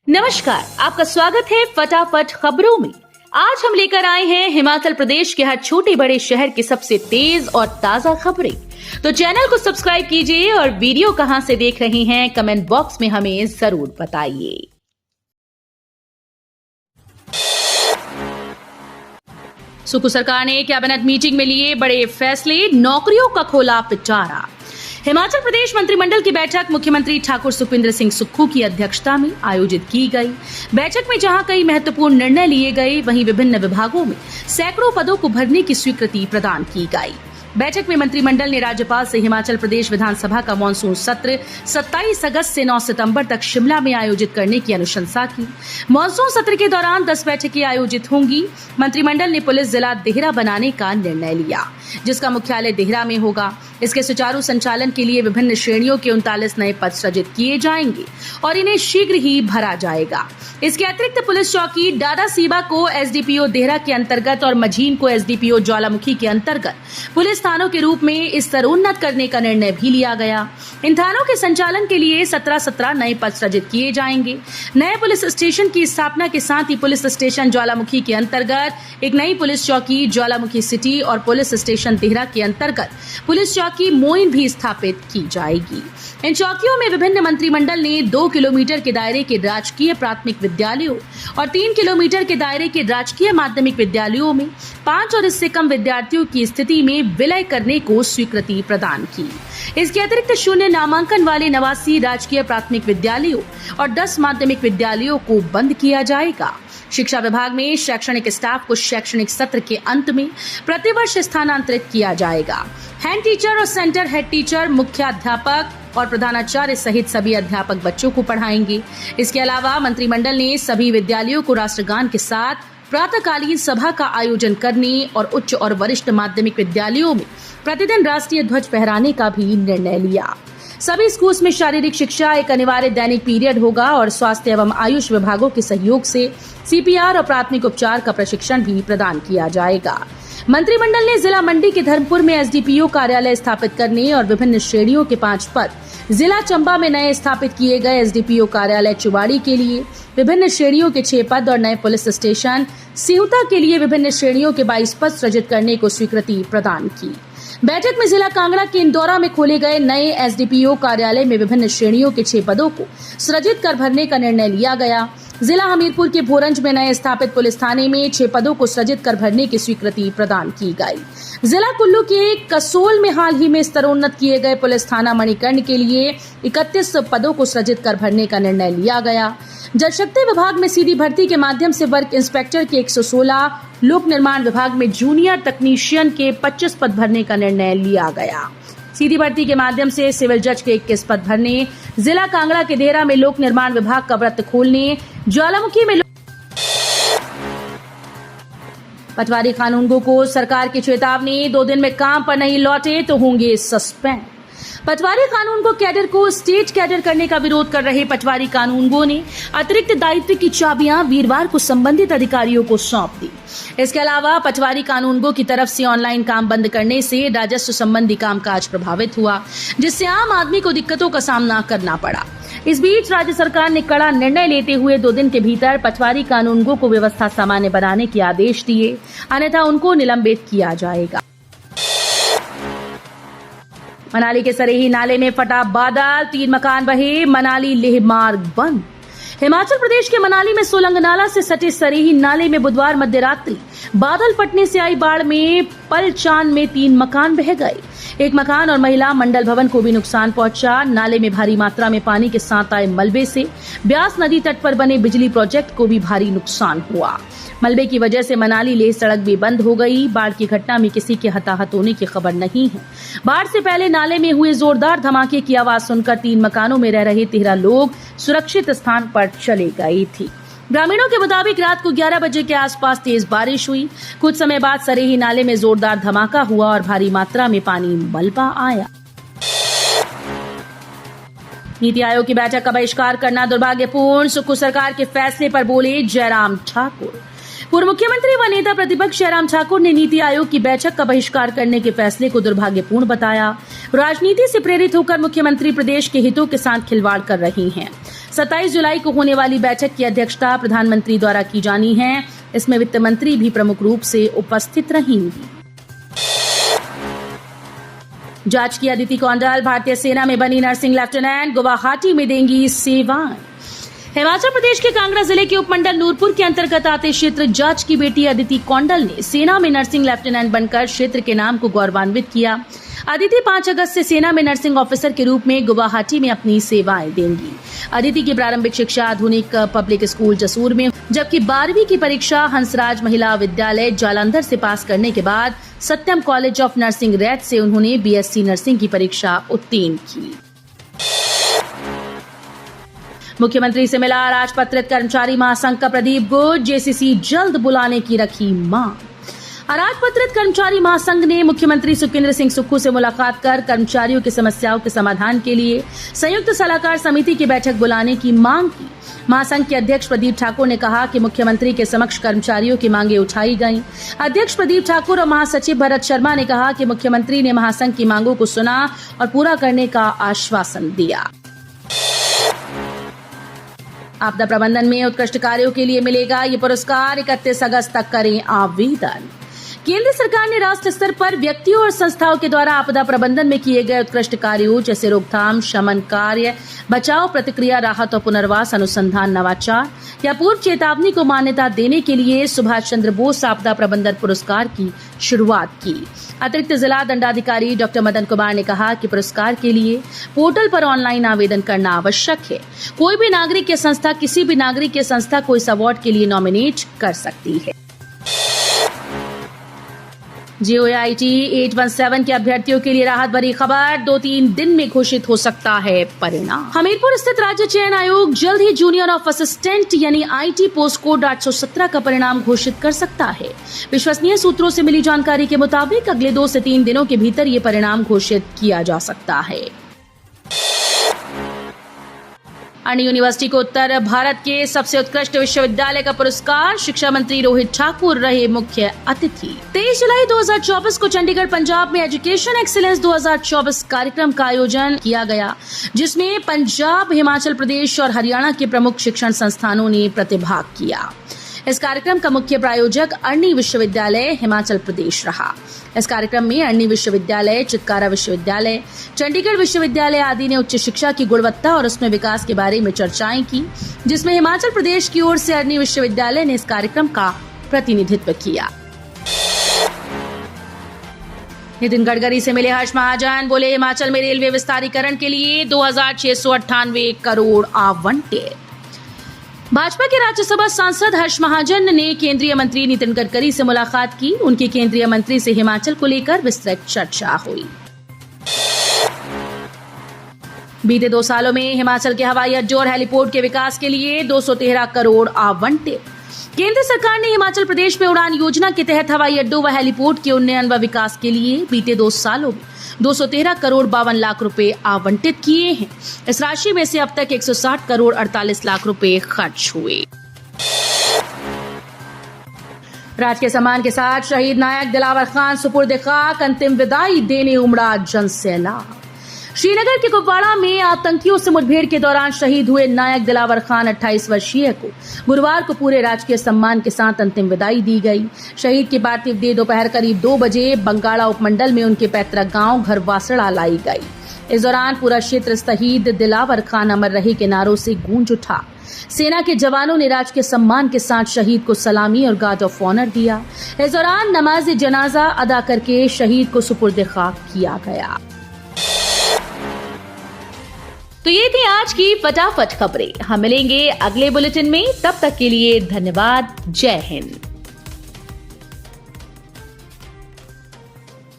नमस्कार, आपका स्वागत है फटाफट खबरों में। आज हम लेकर आए हैं हिमाचल प्रदेश के हर छोटे बड़े शहर की सबसे तेज और ताजा खबरें। तो चैनल को सब्सक्राइब कीजिए और वीडियो कहां से देख रहे हैं कमेंट बॉक्स में हमें जरूर बताइए। सुक्खू सरकार ने कैबिनेट मीटिंग में लिए बड़े फैसले, नौकरियों का खोला पिटारा। हिमाचल प्रदेश मंत्रिमंडल की बैठक मुख्यमंत्री ठाकुर सुखविंदर सिंह सुक्खू की अध्यक्षता में आयोजित की गई। बैठक में जहां कई महत्वपूर्ण निर्णय लिए गए, वहीं विभिन्न विभागों में सैकड़ों पदों को भरने की स्वीकृति प्रदान की गई। बैठक में मंत्रिमंडल ने राज्यपाल से हिमाचल प्रदेश विधानसभा का मानसून सत्र 27 अगस्त से 9 सितंबर तक शिमला में आयोजित करने की अनुशंसा की। मानसून सत्र के दौरान 10 बैठकें आयोजित होंगी। मंत्रिमंडल ने पुलिस जिला देहरा बनाने का निर्णय लिया, जिसका मुख्यालय देहरा में होगा। इसके सुचारू संचालन के लिए विभिन्न श्रेणियों के 39 नए पद सृजित किए जाएंगे और इन्हें शीघ्र ही भरा जाएगा। इसके अतिरिक्त पुलिस चौकी डाडा सीबा को एसडीपीओ देहरा के अंतर्गत और मझीन को एसडीपीओ ज्वालामुखी के अंतर्गत पुलिस थानों के रूप में स्तरोन्नत करने का निर्णय भी लिया गया। इन थानों के संचालन के लिए 17 नए पद सृजित किए जाएंगे। नए पुलिस स्टेशन की स्थापना के साथ ही पुलिस स्टेशन ज्वालामुखी के अंतर्गत एक नई पुलिस चौकी ज्वालामुखी सिटी और पुलिस स्टेशन देहरा के अंतर्गत पुलिस चौकी मोइन भी स्थापित की जाएगी। इन चौकियों में विभिन्न मंत्रिमंडल ने 2 किलोमीटर के दायरे के राजकीय प्राथमिक विद्यालयों और 3 किलोमीटर के दायरे के राजकीय माध्यमिक विद्यालयों में 5 और इससे कम विद्यार्थियों की स्थिति में विलय करने को स्वीकृति प्रदान की। इसके अतिरिक्त शून्य नामांकन वाले 89 राजकीय प्राथमिक विद्यालयों और 10 माध्यमिक विद्यालयों को बंद किया जाएगा। शिक्षा विभाग में शैक्षणिक स्टाफ को शैक्षणिक सत्र के अंत में प्रतिवर्ष स्थानांतरित किया जाएगा। हैंड टीचर और सेंटर हेड टीचर, मुख्याध्यापक और प्रधानाचार्य सहित सभी अध्यापक बच्चों को पढ़ाएंगे। इसके अलावा मंत्रिमंडल ने सभी विद्यालयों को राष्ट्रगान के साथ प्रातःकालीन सभा का आयोजन करने और उच्च और वरिष्ठ माध्यमिक विद्यालयों में प्रतिदिन राष्ट्रीय ध्वज फहराने का भी निर्णय लिया। सभी स्कूल्स में शारीरिक शिक्षा एक अनिवार्य दैनिक पीरियड होगा और स्वास्थ्य एवं आयुष विभागों के सहयोग से सीपीआर और प्राथमिक उपचार का प्रशिक्षण भी प्रदान किया जाएगा। मंत्रिमंडल ने जिला मंडी के धर्मपुर में एसडीपीओ कार्यालय स्थापित करने और विभिन्न श्रेणियों के 5 पद, जिला चंबा में नए स्थापित किए गए एसडीपीओ कार्यालय चुवाड़ी के लिए विभिन्न श्रेणियों के 6 पद और नए पुलिस स्टेशन सिहुता के लिए विभिन्न श्रेणियों के 22 पद सृजित करने को स्वीकृति प्रदान की। बैठक में जिला कांगड़ा के इंदौरा में खोले गए नए एसडीपीओ कार्यालय में विभिन्न श्रेणियों के 6 पदों को सृजित कर भरने का निर्णय लिया गया। जिला हमीरपुर के भोरंज में नए स्थापित पुलिस थाने में 6 पदों को सृजित कर भरने की स्वीकृति प्रदान की गई। जिला कुल्लू के कसोल में हाल ही में स्तरोन्नत किए गए पुलिस थाना मणिकर्ण के लिए 31 पदों को सृजित कर भरने का निर्णय लिया गया। जल शक्ति विभाग में सीधी भर्ती के माध्यम से वर्क इंस्पेक्टर के 116, लोक निर्माण विभाग में जूनियर तकनीशियन के 25 पद भरने का निर्णय लिया गया। सीधी भर्ती के माध्यम से सिविल जज के 21 पद भरने, जिला कांगड़ा के देहरा में लोक निर्माण विभाग का व्रत खोलने, ज्वालामुखी में पटवारी कानूनगो को सरकार की चेतावनी, 2 दिन में काम पर नहीं लौटे तो होंगे सस्पेंड। पटवारी कानूनगो कैडर को स्टेट कैडर करने का विरोध कर रहे पटवारी कानूनगो ने अतिरिक्त दायित्व की चाबियां वीरवार को संबंधित अधिकारियों को सौंप दी। इसके अलावा पटवारी कानूनगो की तरफ से ऑनलाइन काम बंद करने से राजस्व संबंधी कामकाज प्रभावित हुआ, जिससे आम आदमी को दिक्कतों का सामना करना पड़ा। इस बीच राज्य सरकार ने कड़ा निर्णय लेते हुए 2 दिन के भीतर पटवारी कानूनगो को व्यवस्था सामान्य बनाने के आदेश दिए, अन्यथा उनको निलंबित किया जाएगा। मनाली के सरेही नाले में फटा बादल, 3 मकान बहे, मनाली लेह मार्ग बंद। हिमाचल प्रदेश के मनाली में सोलंग नाला से सटे सरेही नाले में बुधवार मध्य रात्रि बादल फटने से आई बाढ़ में पलचान में 3 मकान बह गए। एक मकान और महिला मंडल भवन को भी नुकसान पहुंचा। नाले में भारी मात्रा में पानी के साथ आए मलबे से ब्यास नदी तट पर बने बिजली प्रोजेक्ट को भी भारी नुकसान हुआ। मलबे की वजह से मनाली लेह सड़क भी बंद हो गई। बाढ़ की घटना में किसी के हताहत होने की खबर नहीं है। बाढ़ से पहले नाले में हुए जोरदार धमाके की आवाज सुनकर 3 मकानों में रह रहे 13 लोग सुरक्षित स्थान पर चले गए थे। ग्रामीणों के मुताबिक रात को 11 बजे के आसपास तेज बारिश हुई। कुछ समय बाद सरेही नाले में जोरदार धमाका हुआ और भारी मात्रा में पानी मलबा आया। नीति आयोग की बैठक का बहिष्कार करना दुर्भाग्यपूर्ण, सुक्खू सरकार के फैसले पर बोले जयराम ठाकुर। पूर्व मुख्यमंत्री व नेता प्रतिपक्ष जयराम ठाकुर ने नीति आयोग की बैठक का बहिष्कार करने के फैसले को दुर्भाग्यपूर्ण बताया। राजनीति से प्रेरित होकर मुख्यमंत्री प्रदेश के हितों के साथ खिलवाड़ कर रही हैं। 27 जुलाई को होने वाली बैठक की अध्यक्षता प्रधानमंत्री द्वारा की जानी है। इसमें वित्त मंत्री भी प्रमुख रूप से उपस्थित रहेंगी। जांच की अदिति कौंडल भारतीय सेना में बनी नर्सिंग लेफ्टिनेंट, गुवाहाटी में देंगी सेवाएं। हिमाचल प्रदेश के कांगड़ा जिले के उपमंडल नूरपुर के अंतर्गत आते क्षेत्र जांच की बेटी अदिति कौंडल ने सेना में नर्सिंग लेफ्टिनेंट बनकर क्षेत्र के नाम को गौरवान्वित किया। अदिति 5 अगस्त से सेना में नर्सिंग ऑफिसर के रूप में गुवाहाटी में अपनी सेवाएं देंगी। अदिति की प्रारंभिक शिक्षा आधुनिक पब्लिक स्कूल जसूर में, जबकि 12वीं की परीक्षा हंसराज महिला विद्यालय जालंधर से पास करने के बाद सत्यम कॉलेज ऑफ नर्सिंग रैत से उन्होंने बीएससी नर्सिंग की परीक्षा उत्तीर्ण की। मुख्यमंत्री से मिला अराजपत्रित कर्मचारी महासंघ का प्रदीप गुर्जर, जेसीसी जल्द बुलाने की रखी मांग। अराजपत्रित कर्मचारी महासंघ ने मुख्यमंत्री सुखविंदर सिंह सुक्खू से मुलाकात कर कर्मचारियों की समस्याओं के समाधान के लिए संयुक्त सलाहकार समिति की बैठक बुलाने की मांग की। महासंघ के अध्यक्ष प्रदीप ठाकुर ने कहा कि मुख्यमंत्री के समक्ष कर्मचारियों की मांगे उठाई गईं। अध्यक्ष प्रदीप ठाकुर और महासचिव भरत शर्मा ने कहा कि मुख्यमंत्री ने महासंघ की मांगों को सुना और पूरा करने का आश्वासन दिया। आपदा प्रबंधन में उत्कृष्ट कार्यों के लिए मिलेगा ये पुरस्कार। 31 अगस्त तक करें आवेदन। केंद्र सरकार ने राष्ट्र स्तर पर व्यक्तियों और संस्थाओं के द्वारा आपदा प्रबंधन में किए गए उत्कृष्ट कार्यों जैसे रोकथाम, शमन कार्य, बचाव, प्रतिक्रिया, राहत और पुनर्वास, अनुसंधान, नवाचार या पूर्व चेतावनी को मान्यता देने के लिए सुभाष चंद्र बोस आपदा प्रबंधन पुरस्कार की शुरुआत की। अतिरिक्त जिला दंडाधिकारी डॉक्टर मदन कुमार ने कहा कि पुरस्कार के लिए पोर्टल पर ऑनलाइन आवेदन करना आवश्यक है। कोई भी नागरिक या संस्था किसी भी नागरिक या संस्था को इस अवार्ड के लिए नॉमिनेट कर सकती है। JOIT 817 के अभ्यर्थियों के लिए राहत भरी खबर, 2-3 दिन में घोषित हो सकता है परिणाम। हमीरपुर स्थित राज्य चयन आयोग जल्द ही जूनियर ऑफ असिस्टेंट यानी IT पोस्ट कोड 817 का परिणाम घोषित कर सकता है। विश्वसनीय सूत्रों से मिली जानकारी के मुताबिक अगले 2 से 3 दिनों के भीतर ये परिणाम घोषित किया जा सकता है। अन्य यूनिवर्सिटी को उत्तर भारत के सबसे उत्कृष्ट विश्वविद्यालय का पुरस्कार, शिक्षा मंत्री रोहित ठाकुर रहे मुख्य अतिथि। 23 जुलाई 2024 को चंडीगढ़ पंजाब में एजुकेशन एक्सीलेंस 2024 कार्यक्रम का आयोजन किया गया, जिसमें पंजाब, हिमाचल प्रदेश और हरियाणा के प्रमुख शिक्षण संस्थानों ने प्रतिभाग किया। इस कार्यक्रम का मुख्य प्रायोजक अरनी विश्वविद्यालय हिमाचल प्रदेश रहा। इस कार्यक्रम में अरनी विश्वविद्यालय, चितकारा विश्वविद्यालय, चंडीगढ़ विश्वविद्यालय आदि ने उच्च शिक्षा की गुणवत्ता और उसमें विकास के बारे में चर्चाएं की, जिसमें हिमाचल प्रदेश की ओर से अरनी विश्वविद्यालय ने इस कार्यक्रम का प्रतिनिधित्व किया। नितिन गडकरी से मिले हर्ष महाजन, बोले हिमाचल में रेलवे विस्तारीकरण के लिए 2698 करोड़ आवंटित। भाजपा के राज्यसभा सांसद हर्ष महाजन ने केंद्रीय मंत्री नितिन गडकरी से मुलाकात की। उनके केंद्रीय मंत्री से हिमाचल को लेकर विस्तृत चर्चा हुई। बीते 2 सालों में हिमाचल के हवाई अड्डों और हेलीपोर्ट के विकास के लिए 213 करोड़ आवंटित। केंद्र सरकार ने हिमाचल प्रदेश में उड़ान योजना के तहत हवाई अड्डों व हेलीपोर्ट के उन्नयन व विकास के लिए बीते 2 सालों में 213 करोड़ 52 लाख रुपए आवंटित किए हैं। इस राशि में से अब तक 160 करोड़ 48 लाख रुपए खर्च हुए। राजकीय सम्मान के साथ शहीद नायक दिलावर खान सुपुर्द खाक, अंतिम विदाई देने उमड़ा जनसैलाब। श्रीनगर के कुपवाड़ा में आतंकियों से मुठभेड़ के दौरान शहीद हुए नायक दिलावर खान 28 वर्षीय को गुरुवार को पूरे राजकीय सम्मान के साथ अंतिम विदाई दी गई। शहीद की पार्थिव देह दोपहर करीब 2 बजे बंगाड़ा उपमंडल में उनके पैतृक गांव घरवासड़ा लाई गई। इस दौरान पूरा क्षेत्र शहीद दिलावर खान अमर रहे के नारों से गूंज उठा। सेना के जवानों ने राजकीय सम्मान के साथ शहीद को सलामी और गार्ड ऑफ ऑनर दिया। इस दौरान नमाज जनाजा अदा करके शहीद को सुपुर्द खाक किया गया। तो ये थी आज की फटाफट खबरें। हम मिलेंगे अगले बुलेटिन में, तब तक के लिए धन्यवाद। जय हिंद।